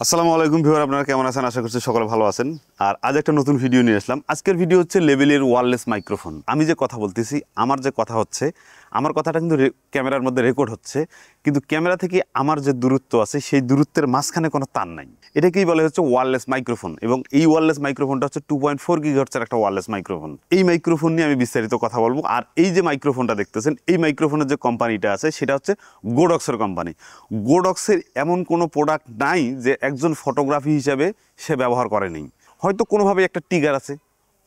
আসসালামু আলাইকুম ভিউয়ার, আপনারা কেমন আছেন? আশা করছি সকলে ভালো আছেন। আর আজ একটা নতুন ভিডিও নিয়ে আসলাম। আজকের ভিডিও হচ্ছে লেভেলের ওয়্যারলেস মাইক্রোফোন। আমি যে কথা বলতেছি, আমার যে কথা হচ্ছে, আমার কথাটা কিন্তু ক্যামেরার মধ্যে রেকর্ড হচ্ছে, কিন্তু ক্যামেরা থেকে আমার যে দূরত্ব আছে সেই দূরত্বের মাঝখানে কোনো তার নাই। এটাকেই বলে হচ্ছে ওয়্যারলেস মাইক্রোফোন। এবং এই ওয়্যারলেস মাইক্রোফোনটা হচ্ছে 2.4 গিগাহার্টজের একটা ওয়্যারলেস মাইক্রোফোন। এই মাইক্রোফোন নিয়ে আমি বিস্তারিত কথা বলবো। আর এই যে মাইক্রোফোনটা দেখতেছেন, এই মাইক্রোফোনের যে কোম্পানিটা আছে সেটা হচ্ছে গোডক্সের কোম্পানি। গোডক্সের এমন কোনো প্রোডাক্ট নাই যে একজন ফটোগ্রাফি হিসাবে সে ব্যবহার করেনি। হয়তো কোনোভাবে একটা টিগার আছে,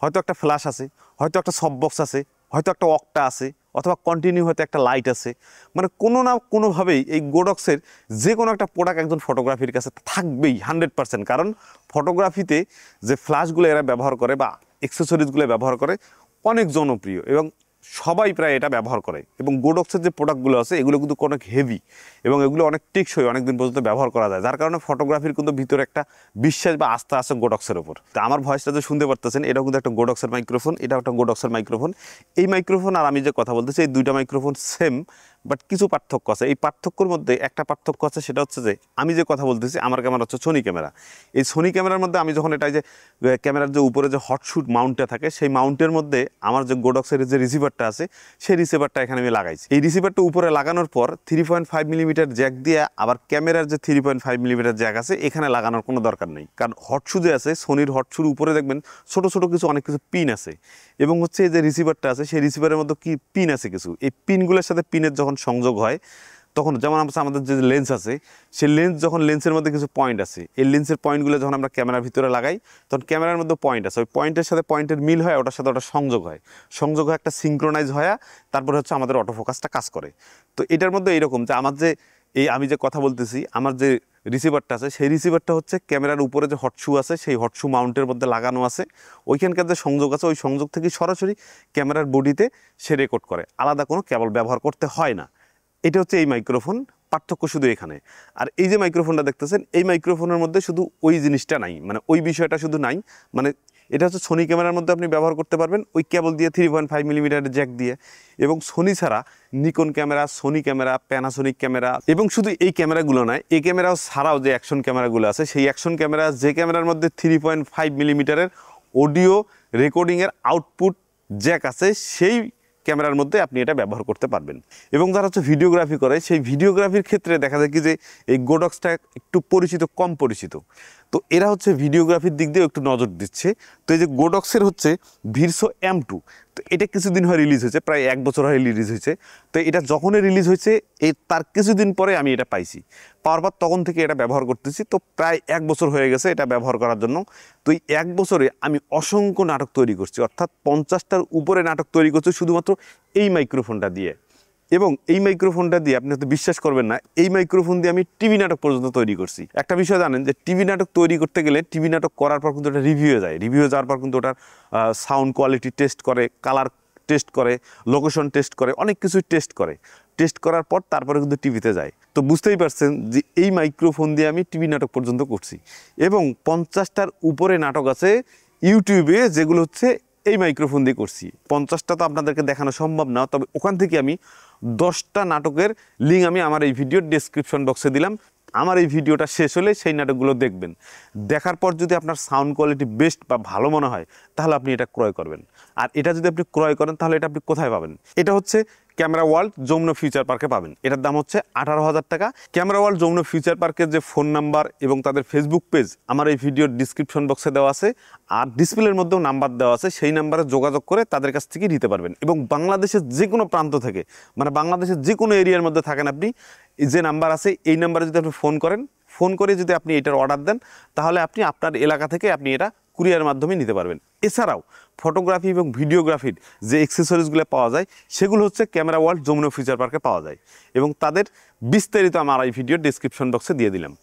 হয়তো একটা ফ্ল্যাশ আছে, হয়তো একটা সফট বক্স আছে, হয়তো একটা অক্টা আছে, অথবা কন্টিনিউ হয়তো একটা লাইট আছে। মানে কোনো না কোনোভাবেই এই গোডক্সের যে কোনো একটা প্রোডাক্ট একজন ফটোগ্রাফির কাছে থাকবেই 100%। কারণ ফটোগ্রাফিতে যে ফ্ল্যাশগুলো এরা ব্যবহার করে বা অ্যাক্সেসরিজগুলো ব্যবহার করে অনেক জনপ্রিয় এবং সবাই প্রায় এটা ব্যবহার করে। এবং গোডক্সের যে প্রোডাক্টগুলো আছে এগুলো কিন্তু অনেক হেভি এবং এগুলো অনেক টেকসই, অনেক দিন পর্যন্ত ব্যবহার করা যায়, যার কারণে ফটোগ্রাফির কিন্তু ভিতরে একটা বিশ্বাস বা আস্থা আছে গোডক্সের ওপর। তো আমার ভয়েসটা যে শুনতে পারতেছেন, এটাও কিন্তু একটা গোডক্সের মাইক্রোফোন, এটাও একটা গোডক্সের মাইক্রোফোন। এই মাইক্রোফোন আর আমি যে কথা বলতেছি, এই দুইটা মাইক্রোফোন সেম, বাট কিছু পার্থক্য আছে। এই পার্থক্যর মধ্যে একটা পার্থক্য আছে, সেটা হচ্ছে যে আমি যে কথা বলতেছি, আমার ক্যামেরা হচ্ছে সোনি ক্যামেরা। এই সোনি ক্যামেরার মধ্যে আমি যখন এটা যে ক্যামেরার যে উপরে যে হটশুট মাউন্টটা থাকে, সেই মাউন্টের মধ্যে আমার যে গোডক্সের যে রিসিভারটা আছে, সেই রিসিভারটা এখানে আমি লাগাইছি। এই রিসিভারটা উপরে লাগানোর পর 3.5 মিলিমিটার জ্যাক দিয়ে আবার ক্যামেরার যে 3.5 মিলিমিটার জ্যাক আছে এখানে লাগানোর কোনো দরকার নেই। কারণ হটশু যে আছে, সোনির হটশুর উপরে দেখবেন ছোট ছোট কিছু অনেক কিছু পিন আছে, এবং হচ্ছে এই যে রিসিভারটা আছে সেই রিসিভারের মধ্যে কি পিন আছে কিছু। এই পিনগুলোর সাথে পিনের যখন সংযোগ হয়, তখন যেমন আমাদের যে লেন্স আছে, সেই লেন্স যখন লেন্সের মধ্যে কিছু পয়েন্ট আছে, এই লেন্সের পয়েন্টগুলো যখন আমরা ক্যামেরার ভিতরে লাগাই, তখন ক্যামেরার মধ্যে পয়েন্ট আছে, ওই পয়েন্টের সাথে পয়েন্টের মিল হয়, ওটার সাথে ওটা সংযোগ হয়, সংযোগ হয় একটা সিঙ্ক্রোনাইজ হয়, তারপরে হচ্ছে আমাদের অটোফোকাসটা কাজ করে। তো এটার মধ্যে এইরকম যে আমার যে আমি যে কথা বলতেছি, আমার যে রিসিভারটা আছে, সেই রিসিভারটা হচ্ছে ক্যামেরার উপরে যে হটশু আছে সেই হটশু মাউন্টের মধ্যে লাগানো আছে। ওইখানকার যে সংযোগ আছে, ওই সংযোগ থেকে সরাসরি ক্যামেরার বডিতে সে রেকর্ড করে, আলাদা কোনো কেবল ব্যবহার করতে হয় না। এটা হচ্ছে এই মাইক্রোফোন, পার্থক্য শুধু এখানে। আর এই যে মাইক্রোফোনটা দেখতেছেন, এই মাইক্রোফোনের মধ্যে শুধু ওই জিনিসটা নাই, মানে ওই বিষয়টা শুধু নাই। মানে এটা হচ্ছে সোনি ক্যামেরার মধ্যে আপনি ব্যবহার করতে পারবেন ওই কেবল দিয়ে 3.5 মিলিমিটারের জ্যাক দিয়ে। এবং সোনি ছাড়া Nikon camera, Sony camera, Panasonic camera, এবং শুধু এই ক্যামেরাগুলো নয়, এই ক্যামেরাও ছাড়াও যে অ্যাকশন ক্যামেরাগুলো আছে, সেই অ্যাকশন ক্যামেরা যে ক্যামেরার মধ্যে 3.5 মিলিমিটারের অডিও রেকর্ডিংয়ের আউটপুট জ্যাক আছে, সেই ক্যামেরার মধ্যে আপনি এটা ব্যবহার করতে পারবেন। এবং যারা হচ্ছে ভিডিওগ্রাফি করে, সেই ভিডিওগ্রাফির ক্ষেত্রে দেখা যায় কি যে এই গোডক্সটা একটু পরিচিত, কম পরিচিত। তো এরা হচ্ছে ভিডিওগ্রাফির দিক দিয়ে একটু নজর দিচ্ছে। তো এই যে গোডক্সের হচ্ছে ভিরসো M2, তো এটা কিছুদিন হয় রিলিজ হয়েছে, প্রায় 1 বছর হয় রিলিজ হয়েছে। তো এটা যখনই রিলিজ হয়েছে তার কিছুদিন পরে আমি এটা পাইছি, পাওয়ার পর তখন থেকে এটা ব্যবহার করতেছি। তো প্রায় 1 বছর হয়ে গেছে এটা ব্যবহার করার জন্য। তো এই 1 বছরে আমি অসংখ্য নাটক তৈরি করছি, অর্থাৎ 50টার উপরে নাটক তৈরি করছি শুধুমাত্র এই মাইক্রোফোনটা দিয়ে। এবং এই মাইক্রোফোনটা দিয়ে আপনি হয়তো বিশ্বাস করবেন না, এই মাইক্রোফোন দিয়ে আমি টিভি নাটক পর্যন্ত তৈরি করছি। একটা বিষয় জানেন যে টিভি নাটক তৈরি করতে গেলে, টিভি নাটক করার পর কিন্তু ওটা রিভিউ যায়, রিভিউ যাওয়ার পর কিন্তু ওটার সাউন্ড কোয়ালিটি টেস্ট করে, কালার টেস্ট করে, লোকেশন টেস্ট করে, অনেক কিছুই টেস্ট করে। টেস্ট করার পর তারপরে কিন্তু টিভিতে যায়। তো বুঝতেই পারছেন যে এই মাইক্রোফোন দিয়ে আমি টিভি নাটক পর্যন্ত করছি। এবং 50টার উপরে নাটক আছে ইউটিউবে, যেগুলো হচ্ছে এই মাইক্রোফোন দিয়ে করছি। 50টা তো আপনাদেরকে দেখানো সম্ভব না, তবে ওখান থেকে আমি 10টা নাটকের লিঙ্ক আমি আমার এই ভিডিওর ডেসক্রিপশন বক্সে দিলাম। আমার এই ভিডিওটা শেষ হলে সেই নাটকগুলো দেখবেন। দেখার পর যদি আপনার সাউন্ড কোয়ালিটি বেস্ট বা ভালো মনে হয়, তাহলে আপনি এটা ক্রয় করবেন। আর এটা যদি আপনি ক্রয় করেন, তাহলে এটা আপনি কোথায় পাবেন? এটা হচ্ছে ক্যামেরা ওয়ার্ল্ড যমুনা ফিউচার পার্কে পাবেন। এটার দাম হচ্ছে 18,000 টাকা। ক্যামেরা ওয়ার্ল্ড যমুনা ফিউচার পার্কের যে ফোন নাম্বার এবং তাদের ফেসবুক পেজ আমার এই ভিডিওর ডিসক্রিপশন বক্সে দেওয়া আছে, আর ডিসপ্লের মধ্যেও নাম্বার দেওয়া আছে, সেই নাম্বারে যোগাযোগ করে তাদের কাছ থেকে নিতে পারবেন। এবং বাংলাদেশের যে কোনো প্রান্ত থেকে, মানে বাংলাদেশের যে কোনো এরিয়ার মধ্যে থাকেন আপনি, যে নাম্বার আছে এই নাম্বারে যদি আপনি ফোন করেন, ফোন করে যদি আপনি এটার অর্ডার দেন, তাহলে আপনি আপনার এলাকা থেকে আপনি এটা কুরিয়ার মাধ্যমে নিতে পারবেন। এছাড়াও ফটোগ্রাফি এবং ভিডিওগ্রাফির যে অ্যাক্সেসরিজগুলো পাওয়া যায়, সেগুলো হচ্ছে ক্যামেরা ওয়ার্ল্ড যমুনা ফিউচার পার্কে পাওয়া যায়। এবং তাদের বিস্তারিত আমার এই ভিডিওর ডেসক্রিপশন বক্সে দিয়ে দিলাম।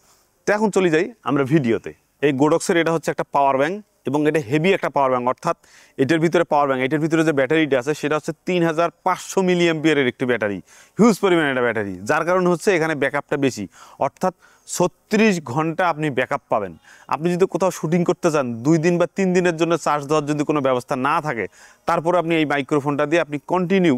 তো এখন চলে যাই আমরা ভিডিওতে। এই গোডক্সের এটা হচ্ছে একটা পাওয়ার ব্যাঙ্ক, এবং এটা হেভি একটা পাওয়ার ব্যাঙ্ক, অর্থাৎ এটার ভিতরে পাওয়ার ব্যাঙ্ক, এটার ভিতরে যে ব্যাটারিটা আছে সেটা হচ্ছে 3500 মিলি অ্যাম্পিয়ারের একটি ব্যাটারি, হিউজ পরিমাণে একটা ব্যাটারি, যার কারণে হচ্ছে এখানে ব্যাকআপটা বেশি, অর্থাৎ 36 ঘন্টা আপনি ব্যাকআপ পাবেন। আপনি যদি কোথাও শুটিং করতে চান, 2 দিন বা 3 দিনের জন্য চার্জ দেওয়ার যদি কোনো ব্যবস্থা না থাকে, তারপর আপনি এই মাইক্রোফোনটা দিয়ে আপনি কন্টিনিউ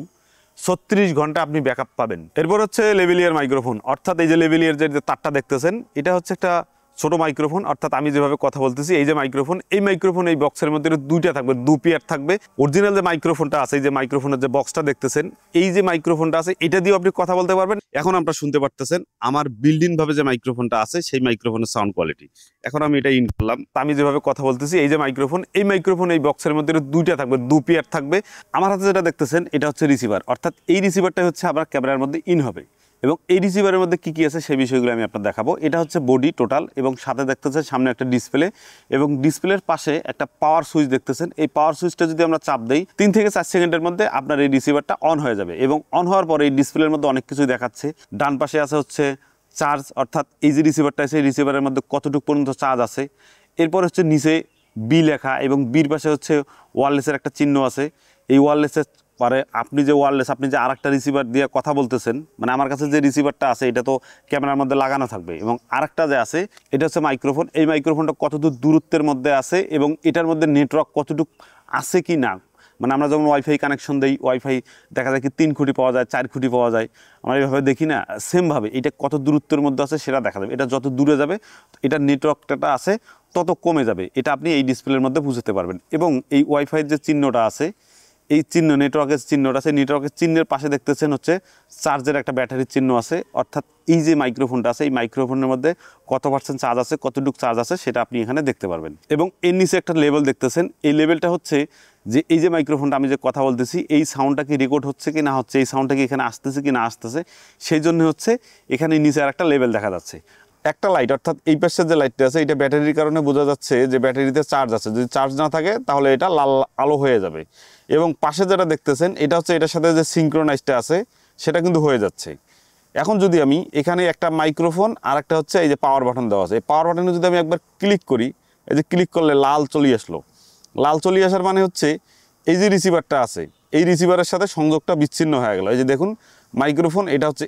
36 ঘন্টা আপনি ব্যাকআপ পাবেন। এরপর হচ্ছে লেভেলিয়ার মাইক্রোফোন, অর্থাৎ এই যে লেভেলিয়ার যে তারটা দেখতেছেন, এটা হচ্ছে একটা ছোট মাইক্রোফোন, অর্থাৎ আমি যেভাবে কথা বলতেছি এই যে মাইক্রোফোন, এই মাইক্রোফোন এই বক্সের মধ্যে দুইটা থাকবে, দু পেয়ার থাকবে। অরিজিনাল যে মাইক্রোফোনটা আছে, এই যে মাইক্রোফোনের যে বক্সটা দেখতেছেন, এই যে মাইক্রোফোনটা আছে এটা দিয়েও আপনি কথা বলতে পারবেন। এখন আপনারা শুনতে পারতেছেন আমার বিল্ডিং ভাবে যে মাইক্রোফোনটা আছে সেই মাইক্রোফোনের সাউন্ড কোয়ালিটি। এখন আমি এটা ইন করলাম, আমি যেভাবে কথা বলতেছি এই যে মাইক্রোফোন, এই মাইক্রোফোন এই বক্সের মধ্যে দুইটা থাকবে, দু পেয়ার থাকবে। আমার হাতে যেটা দেখতেছেন এটা হচ্ছে রিসিভার, অর্থাৎ এই রিসিভারটা হচ্ছে আমার ক্যামেরার মধ্যে ইন হবে। এবং এই রিসিভারের মধ্যে কী কী আছে সেই বিষয়গুলো আমি আপনার দেখাবো। এটা হচ্ছে বডি টোটাল, এবং সাথে দেখতেছেন সামনে একটা ডিসপ্লে, এবং ডিসপ্লের পাশে একটা পাওয়ার সুইচ দেখতেছেন। এই পাওয়ার সুইচটা যদি আমরা চাপ দেই 3 থেকে 4 সেকেন্ডের মধ্যে আপনার এই রিসিভারটা অন হয়ে যাবে। এবং অন হওয়ার পরে এই ডিসপ্লের মধ্যে অনেক কিছুই দেখাচ্ছে। ডান পাশে আছে হচ্ছে চার্জ, অর্থাৎ এই যে রিসিভারটা আছে এই রিসিভারের মধ্যে কতটুকু পর্যন্ত চার্জ আছে। এরপর হচ্ছে নিচে বি লেখা, এবং বির পাশে হচ্ছে ওয়্যারলেসের একটা চিহ্ন আছে। এই ওয়্যারলেসের পরে আপনি যে আরেকটা রিসিভার দিয়ে কথা বলতেছেন, মানে আমার কাছে যে রিসিভারটা আছে এটা তো ক্যামেরার মধ্যে লাগানো থাকবে, এবং আরেকটা যে আছে এটা হচ্ছে মাইক্রোফোন। এই মাইক্রোফোনটা কতদূর দূরত্বের মধ্যে আছে এবং এটার মধ্যে নেটওয়ার্ক কতটুকু আছে কি না। মানে আমরা যখন ওয়াইফাই কানেকশন দিই, ওয়াইফাই দেখা যায় কি 3 খুঁটি পাওয়া যায়, 4 খুঁটি পাওয়া যায়, আমরা এইভাবে দেখি না, সেমভাবে এটা কত দূরত্বের মধ্যে আছে সেটা দেখা যাবে। এটা যত দূরে যাবে এটার নেটওয়ার্কটা আছে তত কমে যাবে, এটা আপনি এই ডিসপ্লের মধ্যে বুঝতে পারবেন। এবং এই ওয়াইফাইয়ের যে চিহ্নটা আছে, এই চিহ্ন নেটওয়ার্কের চিহ্নটা আছে, নেটওয়ার্কের চিহ্নের পাশে দেখতেছেন হচ্ছে চার্জের একটা ব্যাটারির চিহ্ন আছে। অর্থাৎ এই যে মাইক্রোফোনটা আছে এই মাইক্রোফোনের মধ্যে কত % চার্জ আছে, কতটুকু চার্জ আছে সেটা আপনি এখানে দেখতে পারবেন। এবং এর নিচে একটা লেভেল দেখতেছেন, এই লেভেলটা হচ্ছে যে এই যে মাইক্রোফোনটা আমি যে কথা বলতেছি এই সাউন্ডটা কি রেকর্ড হচ্ছে কি না হচ্ছে, এই সাউন্ডটা কি এখানে আসতেছে কি না আসতেছে, সেই জন্য হচ্ছে এখানে নিচে আর একটা লেভেল দেখা যাচ্ছে। একটা লাইট, অর্থাৎ এই পাশের যে লাইটটা আছে এটা ব্যাটারির কারণে বোঝা যাচ্ছে যে ব্যাটারিতে চার্জ আছে। যদি চার্জ না থাকে তাহলে এটা লাল আলো হয়ে যাবে। এবং পাশে যেটা দেখতেছেন এটা হচ্ছে এটার সাথে যে সিঙ্ক্রোনাইজটা আছে সেটা কিন্তু হয়ে যাচ্ছে। এখন যদি আমি এখানে একটা মাইক্রোফোন আর একটা হচ্ছে এই যে পাওয়ার বাটন দেওয়া আছে, এই পাওয়ার বাটনে যদি আমি একবার ক্লিক করি, এই যে ক্লিক করলে লাল চলে আসলো। লাল চলে আসার মানে হচ্ছে এই যে রিসিভারটা আছে এই রিসিভারের সাথে সংযোগটা বিচ্ছিন্ন হয়ে গেল। এই যে দেখুন মাইক্রোফোন এটা হচ্ছে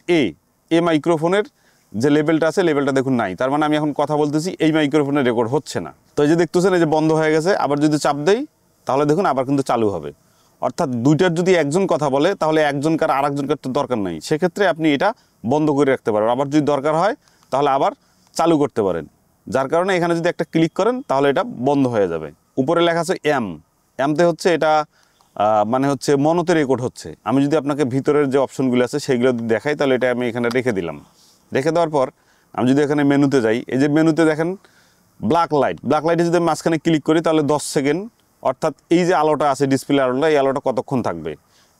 এ মাইক্রোফোনের যে লেভেলটা আছে লেভেলটা দেখুন নাই, তার মানে আমি এখন কথা বলতেছি এই মাইক্রোফোনে রেকর্ড হচ্ছে না। তো এই যে দেখতেছেন এই যে বন্ধ হয়ে গেছে, আবার যদি চাপ দেই তাহলে দেখুন আবার কিন্তু চালু হবে। অর্থাৎ দুইটার যদি একজন কথা বলে তাহলে একজনকার আর একজনকার তো দরকার নাই, সেক্ষেত্রে আপনি এটা বন্ধ করে রাখতে পারেন। আবার যদি দরকার হয় তাহলে আবার চালু করতে পারেন, যার কারণে এখানে যদি একটা ক্লিক করেন তাহলে এটা বন্ধ হয়ে যাবে। উপরে লেখা আছে এমতে হচ্ছে এটা মানে হচ্ছে মনোতে রেকর্ড হচ্ছে। আমি যদি আপনাকে ভিতরের যে অপশনগুলো আছে সেগুলো দেখাই তাহলে এটা আমি এখানে রেখে দিলাম। রেখে দেওয়ার পর আমি যদি এখানে মেনুতে যাই, এই যে মেনুতে দেখেন ব্ল্যাক লাইটে যদি আমি মাঝখানে ক্লিক করি তাহলে 10 সেকেন্ড, অর্থাৎ এই যে আলোটা আছে ডিসপ্লে আলোটা, এই আলোটা কতক্ষণ থাকবে।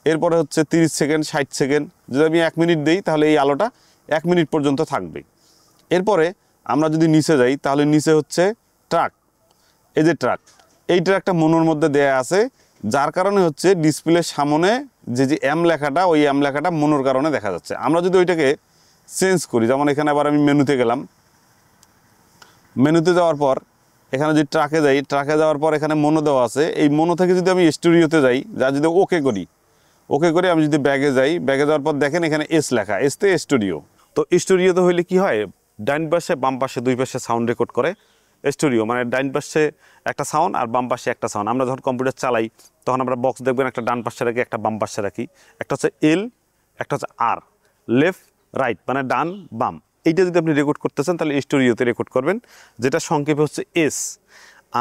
এরপরে হচ্ছে 30 সেকেন্ড, 60 সেকেন্ড, যদি আমি 1 মিনিট দিই তাহলে এই আলোটা 1 মিনিট পর্যন্ত থাকবে। এরপরে আমরা যদি নিচে যাই তাহলে নিচে হচ্ছে ট্রাক, এই যে ট্রাক, এই ট্রাকটা মনোর মধ্যে দেয়া আছে, যার কারণে হচ্ছে ডিসপ্লের সামনে যে এম লেখাটা ওই এম লেখাটা মনোর কারণে দেখা যাচ্ছে। আমরা যদি ওইটাকে চেঞ্জ করি, যেমন এখানে আবার আমি মেনুতে গেলাম, মেনুতে যাওয়ার পর এখানে যদি ট্রাকে যাই, ট্রাকে যাওয়ার পর এখানে মনো দেওয়া আছে, এই মনো থেকে যদি আমি স্টুডিওতে যাই, যা যদি ওকে করি আমি যদি ব্যাগে যাই, ব্যাগে যাওয়ার পর দেখেন এখানে এস লেখা, এসতে স্টুডিও। তো স্টুডিওতে হইলে কি হয়, ডাইন পাশে বাম পাশে দুই পাশে সাউন্ড রেকর্ড করে স্টুডিও, মানে ডাইন পাশে একটা সাউন্ড আর বাম পাশে একটা সাউন্ড। আমরা যখন কম্পিউটার চালাই তখন আমরা বক্স দেখবেন একটা ডান পাশে রাখি একটা বাম পাশে রাখি, একটা হচ্ছে এল একটা হচ্ছে আর, লেফট রাইট মানে ডান বাম। এইটা যদি আপনি রেকর্ড করতেছেন তাহলে স্টুডিওতে রেকর্ড করবেন, যেটা সংক্ষেপে হচ্ছে এস।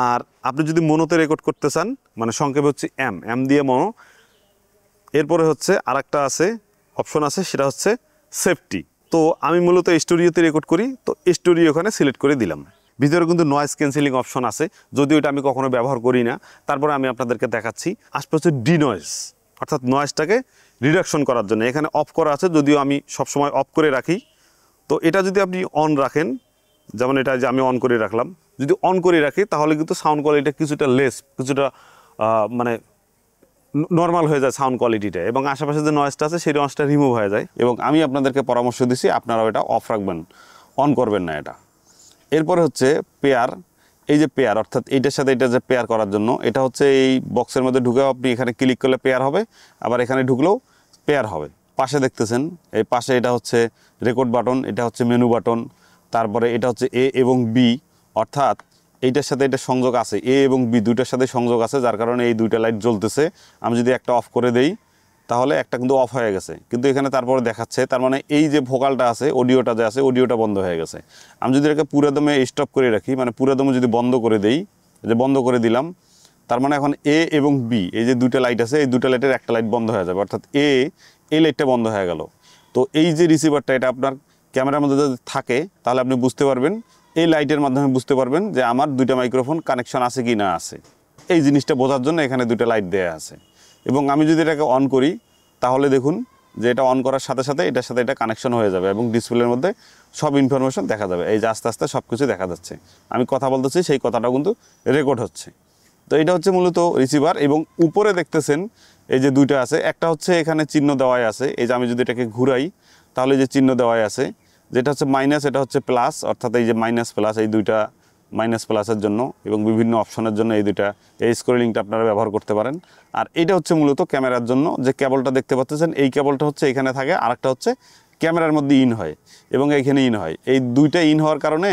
আর আপনি যদি মনোতে রেকর্ড করতে চান মানে সংক্ষেপে হচ্ছে এম দিয়ে মনো। এরপরে হচ্ছে আর একটা আছে অপশন আছে, সেটা হচ্ছে সেফটি। তো আমি মূলত স্টুডিওতে রেকর্ড করি, তো স্টুডিও ওখানে সিলেক্ট করে দিলাম। ভিতরে কিন্তু নয়েজ ক্যান্সেলিং অপশন আছে, যদিও এটা আমি কখনো ব্যবহার করি না, তারপরে আমি আপনাদেরকে দেখাচ্ছি। আসলে হচ্ছে ডিনয়েজ, অর্থাৎ নয়েজটাকে রিডাকশন করার জন্য এখানে অফ করা আছে, যদিও আমি সবসময় অফ করে রাখি। তো এটা যদি আপনি অন রাখেন, যেমন এটা যে আমি অন করে রাখলাম, যদি অন করে রাখি তাহলে কিন্তু সাউন্ড কোয়ালিটি কিছুটা কিছুটা মানে নর্মাল হয়ে যায় সাউন্ড কোয়ালিটিটা, এবং আশেপাশে যে নয়েজটা আছে সেই নয়েজটা রিমুভ হয়ে যায়। এবং আমি আপনাদেরকে পরামর্শ দিছি আপনারাও এটা অফ রাখবেন, অন করবেন না এটা। এরপরে হচ্ছে পেয়ার, এই যে পেয়ার অর্থাৎ এইটার সাথে এটা যে পেয়ার করার জন্য, এটা হচ্ছে এই বক্সের মধ্যে ঢুকেও আপনি এখানে ক্লিক করলে পেয়ার হবে, আবার এখানে ঢুকলেও পেয়ার হবে। পাশে দেখতেছেন এই পাশে এটা হচ্ছে রেকর্ড বাটন, এটা হচ্ছে মেনু বাটন, তারপরে এটা হচ্ছে এ এবং বি, অর্থাৎ এইটার সাথে এটা সংযোগ আছে, এ এবং বি দুইটার সাথে সংযোগ আছে, যার কারণে এই দুইটা লাইট জ্বলতেছে। আমি যদি একটা অফ করে দেই তাহলে একটা কিন্তু অফ হয়ে গেছে, কিন্তু এখানে তারপরে দেখাচ্ছে, তার মানে এই যে ভোকালটা আছে, অডিওটা যে আছে, অডিওটা বন্ধ হয়ে গেছে। আমি যদি এটাকে পুরো দমে স্টপ করে রাখি, মানে পুরো দমে যদি বন্ধ করে দেই, যে বন্ধ করে দিলাম, তার মানে এখন এ এবং বি এই যে দুইটা লাইট আছে, এই দুইটা লাইটের একটা লাইট বন্ধ হয়ে যাবে, অর্থাৎ এই লাইটটা বন্ধ হয়ে গেল। তো এই যে রিসিভারটা, এটা আপনার ক্যামেরার মধ্যে যদি থাকে তাহলে আপনি বুঝতে পারবেন, এই লাইটের মাধ্যমে বুঝতে পারবেন যে আমার দুইটা মাইক্রোফোন কানেকশন আছে কি না আছে। এই জিনিসটা বোঝার জন্য এখানে দুইটা লাইট দেওয়া আছে। এবং আমি যদি এটাকে অন করি তাহলে দেখুন যে এটা অন করার সাথে সাথে এটার সাথে এটা কানেকশন হয়ে যাবে এবং ডিসপ্লের মধ্যে সব ইনফরমেশন দেখা যাবে। এই যে আস্তে আস্তে সব কিছু দেখা যাচ্ছে, আমি কথা বলতেছি সেই কথাটাও কিন্তু রেকর্ড হচ্ছে। তো এটা হচ্ছে মূলত রিসিভার। এবং উপরে দেখতেছেন এই যে দুইটা আছে, একটা হচ্ছে এখানে চিহ্ন দেওয়াই আছে, এই যে আমি যদি এটাকে ঘুরাই তাহলে যে চিহ্ন দেওয়াই আছে, যেটা হচ্ছে মাইনাস, এটা হচ্ছে প্লাস, অর্থাৎ এই যে মাইনাস প্লাস, এই দুইটা মাইনাস প্লাসের জন্য এবং বিভিন্ন অপশনের জন্য এই দুইটা, এই স্ক্রলিংটা আপনারা ব্যবহার করতে পারেন। আর এটা হচ্ছে মূলত ক্যামেরার জন্য যে কেবলটা দেখতে পাচ্ছেন, এই কেবলটা হচ্ছে এখানে থাকে, আরেকটা হচ্ছে ক্যামেরার মধ্যে ইন হয় এবং এইখানে ইন হয়। এই দুইটা ইন হওয়ার কারণে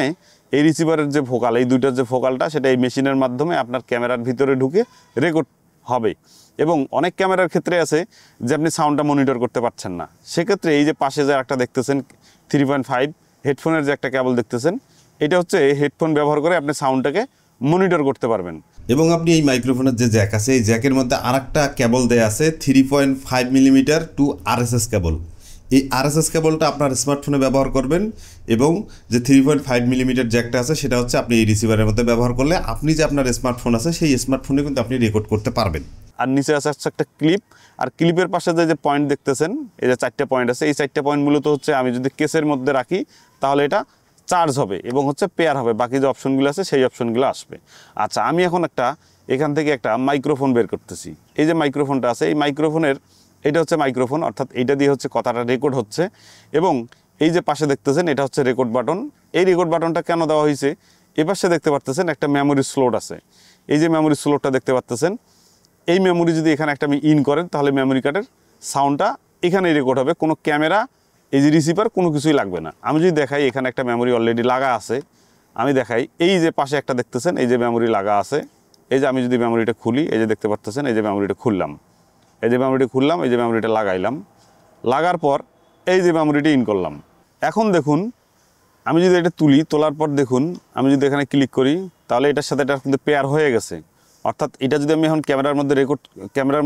এই রিসিভারের যে ভোকাল, এই দুইটার যে ভোকালটা, সেটা এই মেশিনের মাধ্যমে আপনার ক্যামেরার ভিতরে ঢুকে রেকর্ড হবে। এবং অনেক ক্যামেরার ক্ষেত্রে আছে যে আপনি সাউন্ডটা মনিটর করতে পারছেন না, সেক্ষেত্রে এই যে পাশে যে একটা দেখতেছেন 3.5 হেডফোনের যে একটা কেবল দেখতেছেন, এটা হচ্ছে হেডফোন ব্যবহার করে আপনি সাউন্ডটাকে মনিটর করতে পারবেন। এবং আপনি এই মাইক্রোফোনের যে জ্যাক আছে, এই জ্যাকের মধ্যে আরেকটা কেবল দেয়া আছে 3.5 মিলিমিটার টু আরএসএস কেবল। এই আরএসএস কেবলটা আপনার স্মার্টফোনে ব্যবহার করবেন এবং যে 3.5 মিলিমিটার জ্যাকটা আছে সেটা হচ্ছে আপনি এই রিসিভারের মধ্যে ব্যবহার করলে আপনি যে আপনার স্মার্টফোন আছে সেই স্মার্টফোনে কিন্তু আপনি রেকর্ড করতে পারবেন। আর নিচে আছে একটা ক্লিপ, আর ক্লিপের পাশে যে পয়েন্ট দেখতেছেন, এই যে 4টে পয়েন্ট আছে, এই 4টে পয়েন্ট মূলত হচ্ছে আমি যদি কেসের মধ্যে রাখি তাহলে এটা চার্জ হবে এবং হচ্ছে পেয়ার হবে, বাকি যে অপশনগুলো আছে সেই অপশনগুলো আসবে। আচ্ছা, আমি এখন এখান থেকে একটা মাইক্রোফোন বের করতেছি। এই যে মাইক্রোফোনটা আছে, এই মাইক্রোফোনের এটা হচ্ছে মাইক্রোফোন, অর্থাৎ এইটা দিয়ে হচ্ছে কথাটা রেকর্ড হচ্ছে। এবং এই যে পাশে দেখতেছেন এটা হচ্ছে রেকর্ড বাটন। এই রেকর্ড বাটনটা কেন দেওয়া হয়েছে, এ পাশে দেখতে পাচ্তেছেন একটা মেমোরি স্লট আছে, এই যে মেমোরি স্লটটা দেখতে পাচ্তেছেন, এই মেমোরি যদি এখানে একটা আমি ইন করেন তাহলে মেমোরি কার্ডের সাউন্ডটা এখানেই রেকর্ড হবে, কোনো ক্যামেরা, এই যে রিসিভার, কোনো কিছুই লাগবে না। আমি যদি দেখাই এখানে একটা মেমোরি অলরেডি লাগা আছে, আমি দেখাই এই যে পাশে একটা দেখতেছেন এই যে মেমোরি লাগা আছে, এই যে আমি যদি মেমোরিটা খুলি, এই যে দেখতে পাচ্তেছেন এই যে মেমোরিটা খুললাম, এই যে মেমোরিটা খুললাম, এই যে মেমোরিটা লাগাইলাম, লাগার পর এই যে মেমোরিটা ইন করলাম। এখন দেখুন আমি যদি এটা তোলার পর দেখুন আমি যদি এখানে ক্লিক করি তাহলে এটার সাথে এটা কিন্তু পেয়ার হয়ে গেছে। অর্থাৎ এটা যদি আমি এখন ক্যামেরার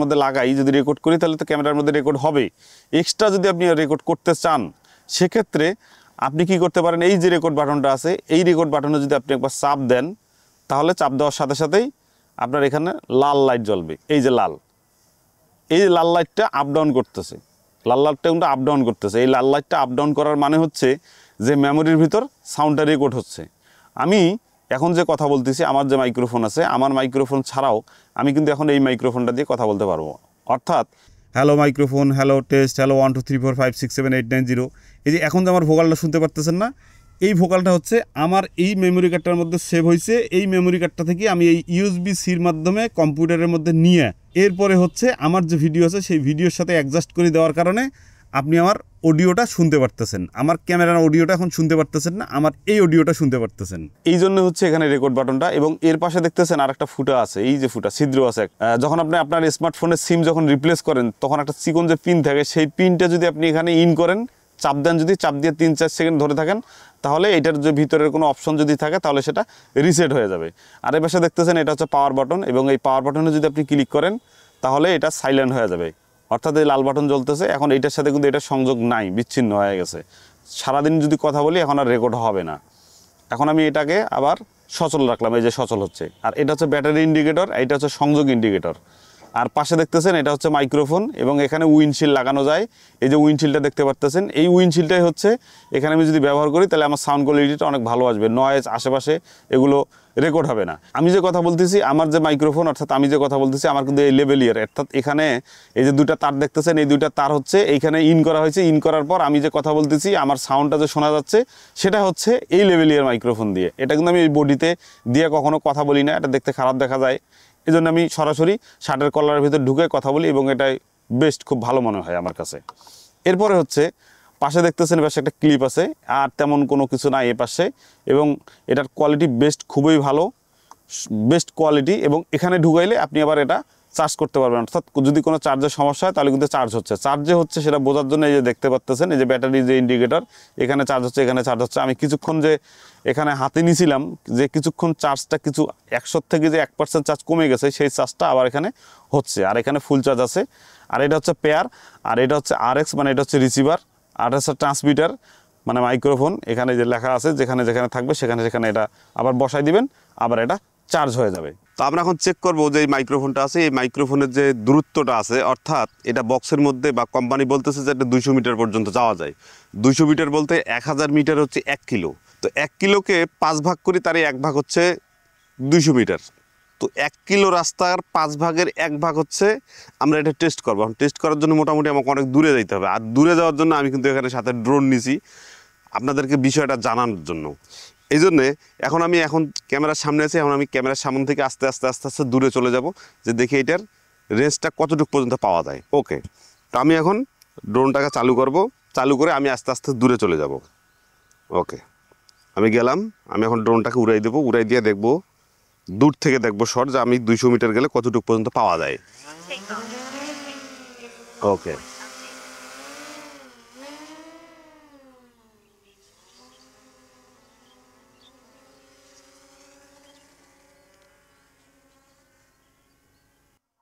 মধ্যে লাগাই, যদি রেকর্ড করি তাহলে তো ক্যামেরার মধ্যে রেকর্ড হবে। এক্সট্রা যদি আপনি রেকর্ড করতে চান সেক্ষেত্রে আপনি কি করতে পারেন, এই যে রেকর্ড বাটনটা আছে, এই রেকর্ড বাটনে যদি আপনি একবার চাপ দেন তাহলে চাপ দেওয়ার সাথে সাথেই আপনার এখানে লাল লাইট জ্বলবে। এই যে লাল লাইটটা আপ ডাউন করতেছে, লাল লাইটটা কিন্তু আপ ডাউন করতেছে। এই লাল লাইটটা আপ ডাউন করার মানে হচ্ছে যে মেমোরির ভিতর সাউন্ডটা রেকর্ড হচ্ছে। আমি এখন যে কথা বলতেছি, আমার যে মাইক্রোফোন আছে, আমার মাইক্রোফোন ছাড়াও আমি কিন্তু এখন এই মাইক্রোফোনটা দিয়ে কথা বলতে পারবো। অর্থাৎ hello microphone, hello test, hello 1 2 3 4 5 6 7 8 9 0, এই যে এখন যে আমার ভোকালটা শুনতে পারতেছেন না, এই ভোকালটা হচ্ছে আমার এই মেমোরি কার্ডটার মধ্যে সেভ হয়েছে। এই মেমোরি কার্ডটা থেকে আমি এই USB-Cর মাধ্যমে কম্পিউটারের মধ্যে নিয়ে এরপরে হচ্ছে আমার যে ভিডিও আছে সেই ভিডিওর সাথে অ্যাডজাস্ট করে দেওয়ার কারণে আপনি আমার অডিওটা শুনতে পারতেছেন। আমার ক্যামেরার অডিওটা এখন শুনতে পারতেছেন না, আমার এই অডিওটা শুনতে পারতেছেন। এই জন্য হচ্ছে এখানে রেকর্ড বাটনটা। এবং এর পাশে দেখতেছেন আর একটা ফুটা আছে, এই যে ফুটা ছিদ্র আছে, যখন আপনি আপনার স্মার্টফোনের সিম যখন রিপ্লেস করেন তখন একটা চিকন যে পিন থাকে, সেই পিনটা যদি আপনি এখানে ইন করেন, চাপ দেন, যদি চাপ দিয়ে 3-4 সেকেন্ড ধরে থাকেন তাহলে এটার যে ভিতরের কোনো অপশন যদি থাকে তাহলে সেটা রিসেট হয়ে যাবে। আর এই পাশে দেখতেছেন এটা হচ্ছে পাওয়ার বাটন, এবং এই পাওয়ার বাটনে যদি আপনি ক্লিক করেন তাহলে এটা সাইলেন্ট হয়ে যাবে। অর্থাৎ এই লাল বাটন জ্বলতেছে, এখন এইটার সাথে কিন্তু এটা সংযোগ নাই, বিচ্ছিন্ন হয়ে গেছে। সারাদিন যদি কথা বলি এখন আর রেকর্ড হবে না। এখন আমি এটাকে আবার সচল রাখলাম, এই যে সচল হচ্ছে। আর এটা হচ্ছে ব্যাটারি ইন্ডিকেটর, এটা হচ্ছে সংযোগ ইন্ডিকেটর। আর পাশে দেখতেছেন এটা হচ্ছে মাইক্রোফোন, এবং এখানে উইন্ডশিল্ড লাগানো যায়। এই যে উইন্ডশিল্ডটা দেখতে পাচ্ছেন, এই উইন্ডশিল্ডটাই হচ্ছে এখানে আমি যদি ব্যবহার করি তাহলে আমার সাউন্ড কোয়ালিটিটা অনেক ভালো আসবে, নয়েজ আশেপাশে এগুলো রেকর্ড হবে না। আমি যে কথা বলতেছি, আমার যে মাইক্রোফোন, অর্থাৎ আমি যে কথা বলতেছি, আমার কিন্তু এই লেভেলিয়ার, অর্থাৎ এখানে এই যে দুইটা তার দেখতেছেন, এই দুইটা তার হচ্ছে এইখানে ইন করা হয়েছে। ইন করার পর আমি যে কথা বলতেছি, আমার সাউন্ডটা যে শোনা যাচ্ছে সেটা হচ্ছে এই লেভেলিয়ার মাইক্রোফোন দিয়ে। এটা কিন্তু আমি এই বডিতে দিয়ে কখনো কথা বলি না, এটা দেখতে খারাপ দেখা যায়। এই জন্য আমি সরাসরি শার্টের কলারের ভিতর ঢুকে কথা বলি, এবং এটাই বেস্ট, খুব ভালো মনে হয় আমার কাছে। এরপরে হচ্ছে পাশে দেখতেছেন পাশে একটা ক্লিপ আছে, আর তেমন কোনো কিছু নাই এ পাশে, এবং এটার কোয়ালিটি বেস্ট, খুবই ভালো, বেস্ট কোয়ালিটি। এবং এখানে ঢুকাইলে আপনি আবার এটা চার্জ করতে পারবেন। অর্থাৎ যদি কোনো চার্জের সমস্যা হয় তাহলে কিন্তু চার্জ হচ্ছে, চার্জে হচ্ছে সেটা বোঝার জন্য এই যে দেখতে পাচ্ছেন এই যে ব্যাটারি যে ইন্ডিকেটর, এখানে চার্জ হচ্ছে, এখানে চার্জ হচ্ছে। আমি কিছুক্ষণ যে এখানে হাতে নিয়েছিলাম যে কিছুক্ষণ চার্জটা কিছু 100 থেকে যে 1% চার্জ কমে গেছে, সেই চার্জটা আবার এখানে হচ্ছে। আর এখানে ফুল চার্জ আছে। আর এটা হচ্ছে পেয়ার, আর এটা হচ্ছে RX, মানে এটা হচ্ছে রিসিভার, আর হচ্ছে ট্রান্সমিটার মানে মাইক্রোফোন। এখানে যে লেখা আছে যেখানে যেখানে থাকবে সেখানে সেখানে এটা আবার বসাই দিবেন, আবার এটা চার্জ হয়ে যাবে। তো আমরা এখন চেক করব যে এই মাইক্রোফোনটা আছে, এই মাইক্রোফোনের যে দূরত্বটা আছে, অর্থাৎ এটা বক্সের মধ্যে বা কোম্পানি বলতেছে যে এটা 200 মিটার পর্যন্ত যাওয়া যায়। 200 মিটার বলতে 1000 মিটার হচ্ছে 1 কিলো। তো 1 কিলোকে 5 ভাগ করি, তার 1 ভাগ হচ্ছে 200 মিটার। তো 1 কিলো রাস্তার 5 ভাগের 1 ভাগ হচ্ছে আমরা এটা টেস্ট করবো। টেস্ট করার জন্য মোটামুটি আমাকে অনেক দূরে যাইতে হবে। আর দূরে যাওয়ার জন্য আমি কিন্তু এখানে সাথে ড্রোন নিছি আপনাদেরকে বিষয়টা জানানোর জন্য। এই জন্যে এখন ক্যামেরার সামনে আছি, এখন আমি ক্যামেরার সামনে থেকে আস্তে আস্তে আস্তে আস্তে দূরে চলে যাব, যে দেখি এটার রেঞ্জটা কতটুকু পর্যন্ত পাওয়া যায়। ওকে, তো আমি এখন ড্রোনটাকে চালু করব, চালু করে আমি আস্তে আস্তে দূরে চলে যাব। ওকে, আমি গেলাম। আমি এখন ড্রোনটাকে উড়াই দেবো, উড়াই দিয়ে দেখবো, দূর থেকে দেখবো শট যে আমি 200 মিটার গেলে কতটুকু পর্যন্ত পাওয়া যায়। ওকে,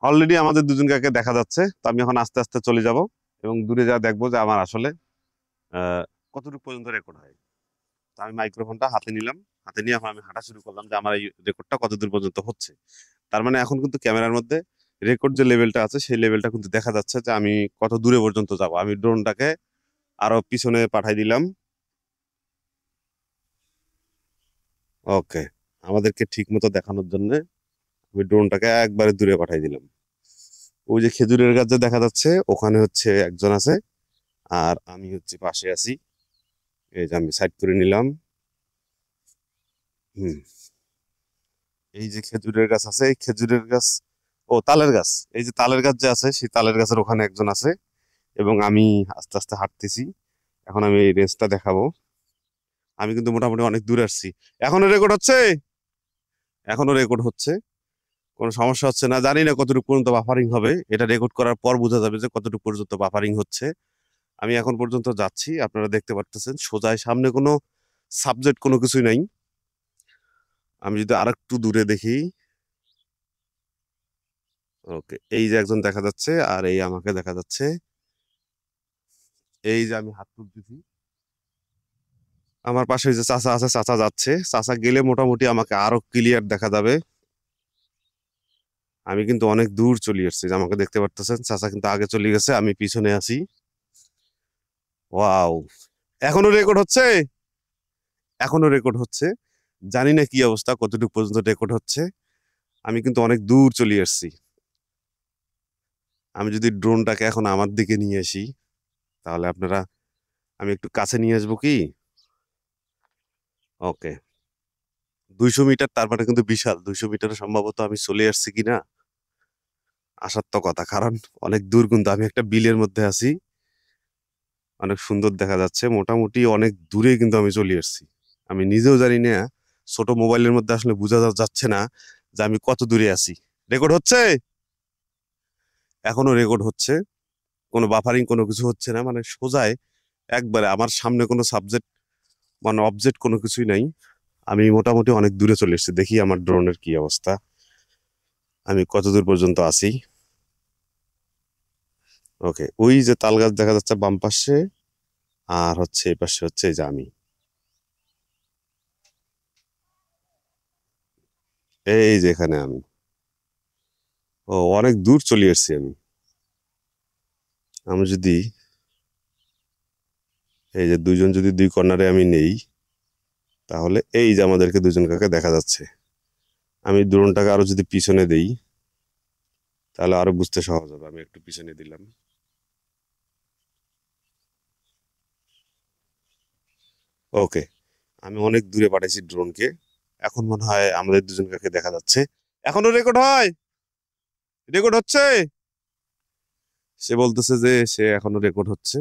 অলরেডি আমাদের দুজনকে দেখা যাচ্ছে। তো আমি এখন আস্তে আস্তে চলে যাব এবং দূরে যা দেখবো যে আমার আসলে কতটুকু পর্যন্ত রেকর্ড হয়। তো আমি মাইক্রোফোনটা হাতে নিলাম, হাতে নিয়ে এখন আমি হাঁটা শুরু করলাম যে আমার এই রেকর্ডটা কতদূর পর্যন্ত হচ্ছে। তার মানে এখন কিন্তু ক্যামেরার মধ্যে রেকর্ড যে লেভেলটা আছে সেই লেভেলটা কিন্তু দেখা যাচ্ছে যে আমি কত দূরে পর্যন্ত যাব। আমি ড্রোনটাকে আরো পিছনে পাঠাই দিলাম। ওকে, আমাদেরকে ঠিক মতো দেখানোর জন্য আমি ড্রোনটাকে একবারে দূরে পাঠাই দিলাম। ওই যে খেজুরের গাছ যে দেখা যাচ্ছে ওখানে হচ্ছে একজন আছে, আর আমি হচ্ছে পাশে আছি। এই যে আমি সাইড করে নিলাম। হুম, এই যে খেজুরের গাছ আছে, এই খেজুরের গাছ, ও তালের গাছ, এই যে তালের গাছ যে আছে সেই তালের গাছের ওখানে একজন আছে, এবং আমি আস্তে আস্তে হাঁটতেছি। এখন আমি এই রেঞ্জটা দেখাবো। আমি কিন্তু মোটামুটি অনেক দূরে আসছি। এখনো রেকর্ড হচ্ছে, এখনো রেকর্ড হচ্ছে, কোনো সমস্যা হচ্ছে না। জানি না কতটুকু পর্যন্ত বাফারিং হবে, এটা রেকর্ড করার পর বোঝা যাবে যে কতটুকু পর্যন্ত বাফারিং হচ্ছে। আমি এখন পর্যন্ত যাচ্ছি, আপনারা দেখতে পারতেছেন সোজায় সামনে কোনো সাবজেক্ট কোনো কিছুই নাই। আমি যদি আরেকটু দূরে দেখি, ওকে, এই যে একজন দেখা যাচ্ছে আর এই আমাকে দেখা যাচ্ছে। এই যে আমি হাত তুলতেছি, আমার পাশে যে চাচা আছে, চাচা যাচ্ছে। চাচা গেলে মোটামুটি আমাকে আরো ক্লিয়ার দেখা যাবে। আমি কিন্তু অনেক দূর চলে এসেছি, আমাকে দেখতে পারতেছেন। চাচা কিন্তু আগে চলে গেছে, আমি পিছনে আছি। ওয়াও, এখনো রেকর্ড হচ্ছে, এখনো রেকর্ড হচ্ছে। জানি না কি অবস্থা, কতটুকু পর্যন্ত রেকর্ড হচ্ছে। আমি কিন্তু অনেক দূর চলে এসেছি। আমি যদি ড্রোনটাকে এখন আমার দিকে নিয়ে আসি তাহলে আপনারা, আমি একটু কাছে নিয়ে আসবো কি? ওকে, 200 মিটার, তার মানে কিন্তু বিশাল। 200 মিটার সম্ভবত আমি চলে আসছি কিনা আসার তো কথা, কারণ অনেক দূর। কিন্তু আমি একটা বিলের মধ্যে আছি, অনেক সুন্দর দেখা যাচ্ছে। মোটামুটি অনেক দূরে কিন্তু আমি চলে এসেছি। আমি নিজেও জানি না, ছোট মোবাইলের মধ্যে আসলে বোঝা যাচ্ছে না যে আমি কত দূরে আছি। রেকর্ড হচ্ছে, এখনো রেকর্ড হচ্ছে, কোনো বাফারিং কোনো কিছু হচ্ছে না। মানে সোজায় একবারে আমার সামনে কোনো সাবজেক্ট মানে অবজেক্ট কোনো কিছুই নাই। আমি মোটামুটি অনেক দূরে চলে এসেছি। দেখি আমার ড্রোনের কি অবস্থা, আমি কত দূর পর্যন্ত আছি। ওকে, ওই যে তাল গাছ দেখা যাচ্ছে বাম পাশে, আর হচ্ছে এই পাশে হচ্ছে এই যে আমি। এই যে এখানে আমি, ও অনেক দূর চলে এসেছি আমি। আমি যদি এই যে দুইজন যদি দুই কর্নারে আমি নেই, তাহলে এই যে আমাদেরকে দুজন কাকে দেখা যাচ্ছে। আমি ড্রোনটাকে আরো যদি পিছনে দেই তাহলে আরো বুঝতে সহজ হবে। আমি একটু পিছনে দিলাম। ওকে, আমি অনেক দূরে পাঠাইছি ড্রোনকে। এখন মনে হয় আমাদের দুজন কাকে দেখা যাচ্ছে। এখনো রেকর্ড হয়, রেকর্ড হচ্ছে। সে বলতেছে যে সে এখনো রেকর্ড হচ্ছে,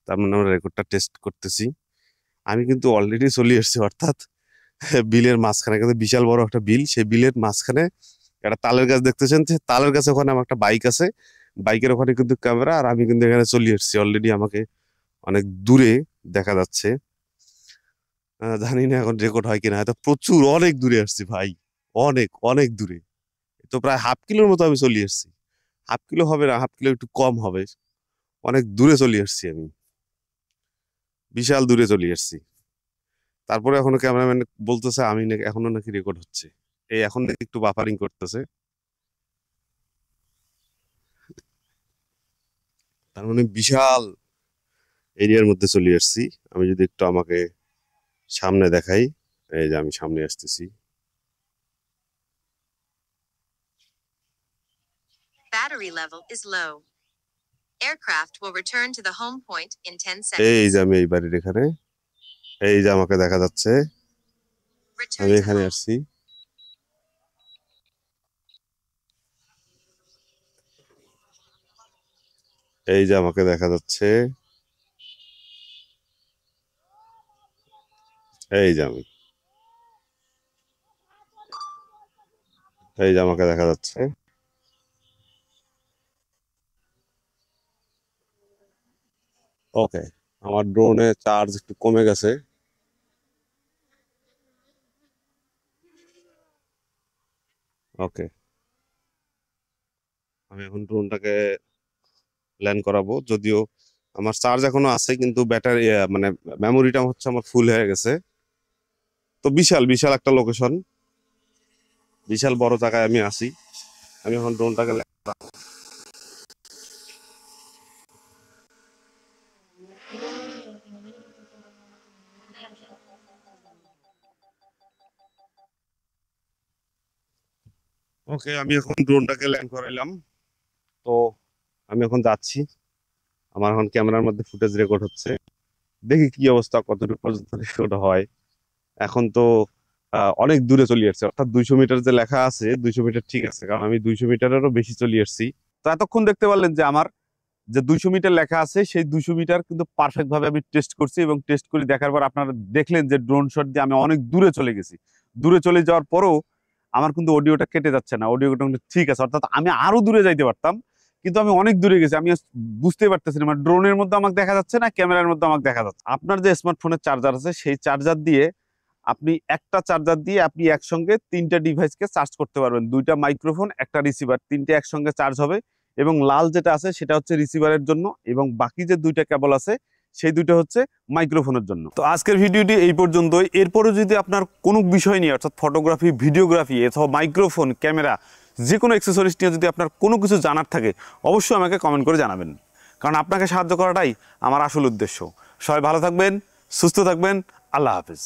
তার মানে আমরা রেকর্ডটা টেস্ট করতেছি। আমি কিন্তু অলরেডি চলে এসেছি, অর্থাৎ বিলের মাঝখানে, কিন্তু বিশাল বড় একটা বিল, সেই বিলের মাঝখানে একটা তালের গাছ দেখতেছেন, তালের গাছে ওখানে আমার একটা বাইক আছে, বাইকের ওখানে কিন্তু ক্যামেরা, আর আমি কিন্তু এখানে চলে এসেছি অলরেডি। আমাকে অনেক দূরে দেখা যাচ্ছে, জানি না এখন রেকর্ড হয় কিনা, হয়তো প্রচুর অনেক দূরে আসছি ভাই, অনেক অনেক দূরে। তো প্রায় হাফ কিলোর মতো আমি চলে এসেছি, হাফ কিলো হবে না, হাফ কিলো একটু কম হবে, অনেক দূরে চলে এসেছি আমি, বিশাল দূরে চলে এসেছি। তারপরে এখনো ক্যামেরাম্যান বলতেছে আমি এখনো নাকি রেকর্ড হচ্ছে, এই এখন নাকি একটু বাফারিং করতেছে, তার মানে বিশাল এরিয়ার মধ্যে চলে এসেছি। আমি যদি একটু আমাকে সামনে দেখাই, এই যে আমি সামনে আসতেছি। Battery level is low. Aircraft will return to the home point in 10 এই seconds. যে আমি এই বাড়ির এখানে, এই যে আমাকে দেখা যাচ্ছে, Return আমি to এখানে home. আসছি। এই যে আমাকে দেখা যাচ্ছে, এই যে আমি, এই যে আমাকে দেখা যাচ্ছে। ওকে, আমার ড্রোনে চার্জ একটু কমে গেছে। ওকে, আমি এখন ড্রোনটাকে ল্যান্ড করাবো, যদিও আমার চার্জ এখনো আছে কিন্তু ব্যাটারি মানে মেমোরিটা হচ্ছে আমার ফুল হয়ে গেছে। তো বিশাল বিশাল একটা লোকেশন, বিশাল বড় জায়গায় আমি আছি। আমি এখন ড্রোনটাকে ওকে, আমি এখন ড্রোনটাকে ল্যান্ড করাইলাম। তো আমি এখন যাচ্ছি, আমার এখন ক্যামেরার মধ্যে ফুটেজ রেকর্ড হচ্ছে, দেখি কি অবস্থা, কতটুকু পর্যন্ত রেকর্ড হয়। এখন তো অনেক দূরে চলে আসছে, অর্থাৎ 200 মিটার যে লেখা আছে 200 মিটার ঠিক আছে, কারণ আমি 200 মিটারেরও বেশি চলে আসছি। তো এতক্ষণ দেখতে পারলেন যে আমার যে 200 মিটার লেখা আছে সেই 200 মিটার কিন্তু পারফেক্ট ভাবে আমি টেস্ট করছি, এবং টেস্ট করে দেখার পর আপনারা দেখলেন যে ড্রোন শট দিয়ে আমি অনেক দূরে চলে গেছি। দূরে চলে যাওয়ার পরেও আমার কিন্তু অডিওটা কেটে যাচ্ছে না, অডিওটা কিন্তু ঠিক আছে, অর্থাৎ আমি আরো দূরে যাইতে পারতাম, কিন্তু আমি অনেক দূরে গেছি, আমি বুঝতে পারতেছি না, মানে ড্রোনের মধ্যে আমাকে দেখা যাচ্ছে না, ক্যামেরার মধ্যে আমাকে দেখা যাচ্ছে। আপনার যে স্মার্টফোনের চার্জার আছে সেই চার্জার দিয়ে আপনি একটা চার্জার দিয়ে আপনি একসঙ্গে 3টা ডিভাইসকে চার্জ করতে পারবেন, 2টা মাইক্রোফোন, একটা রিসিভার, 3টে একসঙ্গে চার্জ হবে। এবং লাল যেটা আছে সেটা হচ্ছে রিসিভারের জন্য, এবং বাকি যে 2টা কেবল আছে সেই 2টা হচ্ছে মাইক্রোফোনের জন্য। তো আজকের ভিডিওটি এই পর্যন্তই। এরপরে যদি আপনার কোনো বিষয় নিয়ে, অর্থাৎ ফটোগ্রাফি, ভিডিওগ্রাফি অথবা মাইক্রোফোন, ক্যামেরা, যে কোনো অ্যাক্সেসরিজ নিয়ে যদি আপনার কোনো কিছু জানার থাকে, অবশ্যই আমাকে কমেন্ট করে জানাবেন, কারণ আপনাকে সাহায্য করাটাই আমার আসল উদ্দেশ্য। সবাই ভালো থাকবেন, সুস্থ থাকবেন, আল্লাহ হাফেজ।